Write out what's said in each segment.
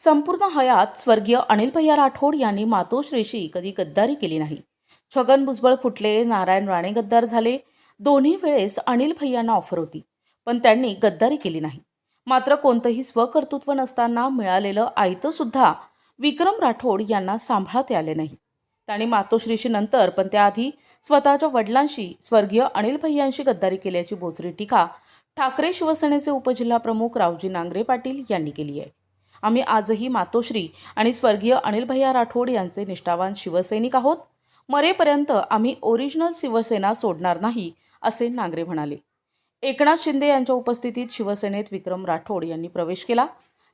संपूर्ण हयात स्वर्गीय अनिल भैया राठोड यांनी मातोश्रीशी कधी गद्दारी केली नाही. छगन भुजबळ फुटले, नारायण राणे गद्दार झाले. दोन्ही वेळेस अनिल भैयांना ऑफर होती, पण त्यांनी गद्दारी केली नाही. मात्र कोणतंही स्वकर्तृत्व नसताना मिळालेलं आयतं सुद्धा विक्रम राठोड यांना सांभाळता आले नाही. त्यांनी मातोश्रीशी नंतर, पण त्याआधी स्वतःच्या वडिलांशी स्वर्गीय अनिल भैयांशी गद्दारी केल्याची बोचरी टीका ठाकरे शिवसेनेचे उपजिल्हाप्रमुख रावजी नांगरे पाटील यांनी केली आहे. आम्ही आजही मातोश्री आणि स्वर्गीय अनिल भैया राठोड यांचे निष्ठावान शिवसैनिक आहोत. मरेपर्यंत आम्ही ओरिजिनल शिवसेना सोडणार नाही, असे नांगरे म्हणाले. एकनाथ शिंदे यांच्या उपस्थितीत शिवसेनेत विक्रम राठोड यांनी प्रवेश केला.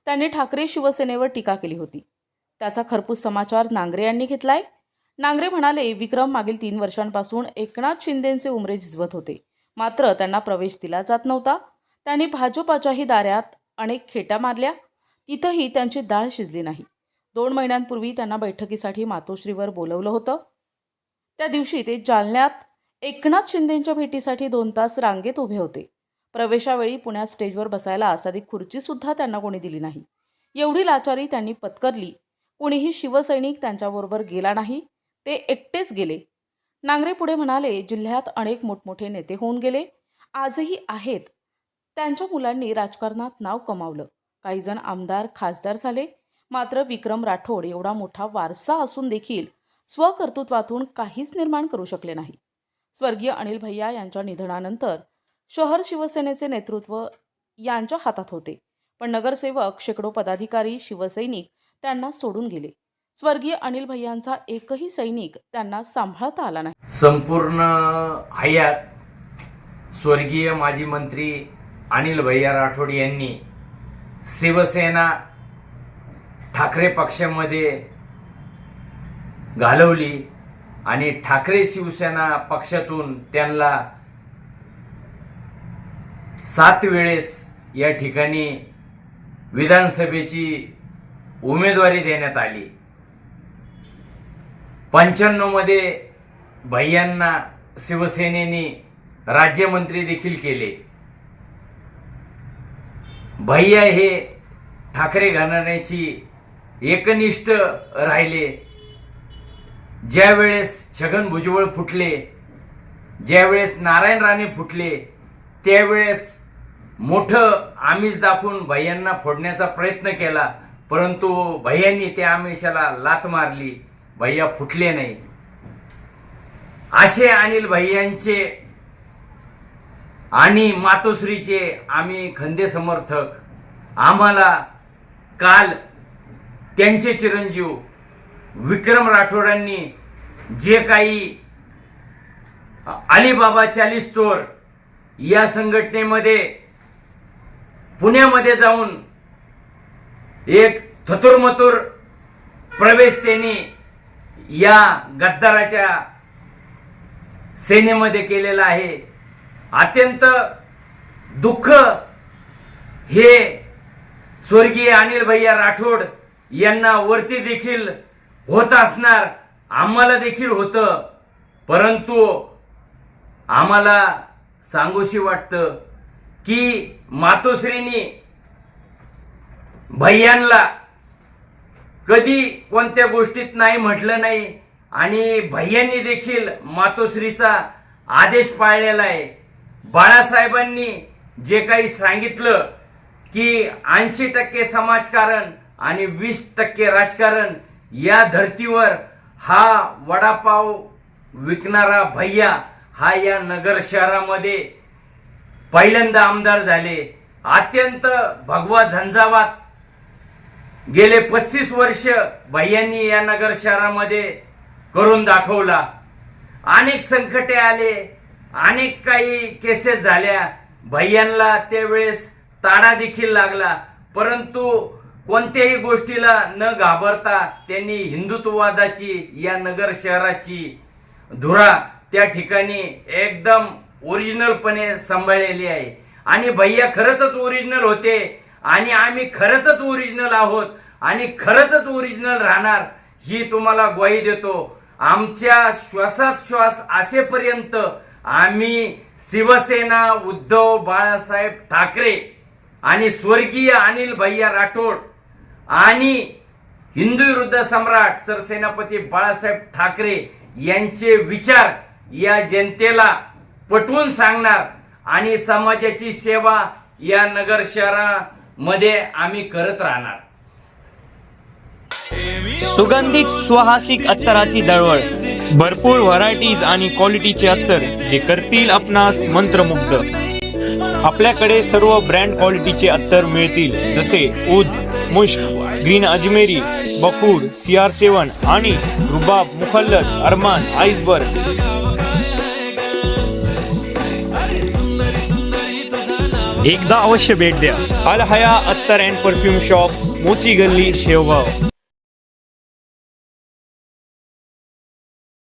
त्यांनी ठाकरे शिवसेनेवर टीका केली होती. त्याचा खरपूस समाचार नांगरे यांनी घेतलाय. नांगरे म्हणाले, विक्रम मागील 3 वर्षांपासून एकनाथ शिंदेंचे उमरे झिजवत होते, मात्र त्यांना प्रवेश दिला जात नव्हता. त्यांनी भाजपाच्याही दाऱ्यात अनेक खेट्या मारल्या, तिथंही त्यांची डाळ शिजली नाही. 2 महिन्यांपूर्वी त्यांना बैठकीसाठी मातोश्रीवर बोलवलं होतं. त्या दिवशी ते जालन्यात एकनाथ शिंदेंच्या भेटीसाठी 2 तास रांगेत उभे होते. प्रवेशावेळी पुण्यात स्टेजवर बसायला साधी खुर्चीसुद्धा त्यांना कोणी दिली नाही. एवढी लाचारी त्यांनी पत्करली. कुणीही शिवसैनिक त्यांच्याबरोबर गेला नाही, ते एकटेच गेले. नांगरे पुढे म्हणाले, जिल्ह्यात अनेक मोठमोठे नेते होऊन गेले, आजही आहेत. त्यांच्या मुलांनी राजकारणात नाव कमावलं. काही जण आमदार, खासदार झाले. मात्र विक्रम राठोड एवढा मोठा वारसा असून देखील स्वकर्तृत्वातून काहीच निर्माण करू शकले नाही. स्वर्गीय अनिल भैया यांच्या निधनानंतर शहर शिवसेनेचे नेतृत्व यांच्या हातात होते, पण नगरसेवक, शेकडो पदाधिकारी, शिवसैनिक त्यांना सोडून गेले. स्वर्गीय अनिल भैयांचा एकही सैनिक त्यांना सांभाळता आला नाही. संपूर्ण हयात स्वर्गीय माजी मंत्री अनिल भैया राठोड यांनी शिवसेना ठाकरे पक्षामध्ये घालवली आणि ठाकरे शिवसेना पक्षातून त्यांना 7 वेळेस या ठिकाणी विधानसभेची उमेदवारी देण्यात आली. 95 मध्ये भैयांना शिवसेनेने राज्यमंत्री देखील केले. भैया हे ठाकरे घराण्याची एकनिष्ठ राहिले. ज्यावेळेस छगन भुजबळ फुटले, ज्यावेळेस नारायण राणे फुटले, त्यावेळेस मोठं आमिष दाखवून भैयांना फोडण्याचा प्रयत्न केला, परंतु भैयांनी त्या आमिषाला लाथ मारली. भैया फुटले नाही. असे अनिल भैयांचे आणि मातोश्रीचे आम्ही खंदे समर्थक. आम्हाला काल त्यांचे चिरंजीव विक्रम राठोडांनी जे काही अलीबाबा 40 चोर या संघटनेमध्ये पुण्यामध्ये जाऊन एक थतुरमतुर प्रवेश त्यांनी या गद्दाराच्या सेनेमध्ये केलेला आहे. अत्यंत दुःख हे स्वर्गीय अनिल भैया राठोड यांना वरती देखील होत असणार, आम्हाला देखील होतं. परंतु आम्हाला सांगूशी वाटतं की मातोश्रीनी भैयांना कधी कोणत्या गोष्टीत नाही म्हटलं नाही आणि भैयांनी देखील मातोश्रीचा आदेश पाळलेला आहे. बाळासाहेबांनी जे काही सांगितलं की 80% समाजकारण आणि 20% राजकारण, या धर्तीवर हा वडापाव विकणारा भैया हा या नगर शहरामध्ये पहिल्यांदा आमदार झाले. अत्यंत भगवा झंझावात गेले 35 वर्ष भैयांनी या नगर शहरामध्ये करून दाखवला. अनेक संकटे आले, अनेक काही केसेस झाल्या. भैयांना त्यावेळेस ताडा देखील लागला, परंतु कोणत्याही गोष्टीला न घाबरता त्यांनी हिंदुत्ववादाची या नगर शहराची धुरा त्या ठिकाणी एकदम ओरिजिनलपणे सांभाळलेली आहे. आणि भैया खरंच ओरिजिनल होते आणि आम्ही खरंच ओरिजिनल आहोत आणि खरंच ओरिजिनल राहणार, ही तुम्हाला ग्वाही देतो. आमच्या श्वासात श्वास असेपर्यंत आम्ही शिवसेना, उद्धव बाळासाहेब ठाकरे आणि स्वर्गीय अनिल भैया राठोड आणि हिंदू विरुद्ध सम्राट सरसेनापती बाळासाहेब ठाकरे यांचे विचार या जनतेला पटवून सांगणार आणि समाजाची सेवा या नगर शहरामध्ये आम्ही करत राहणार. सुगंधित सुहासिक अत्तराची दळवळ, भरपूर व्हरायटीज आणि क्वालिटीचे अत्तर जे करतील आपणास मंत्रमुग्ध. आपल्याकडे सर्व ब्रँड क्वालिटीचे अत्तर मिळतील, जसे उद, मुश्क, ग्रीन अजमेरी, बकूड, CR7 आणि रुबाब, मुखल्लद, अरमान, आइसबर्ग. एकदा अवश्य भेट द्या. अल हया अत्तर अँड परफ्यूम शॉप, मोची गल्ली, शेवगाव.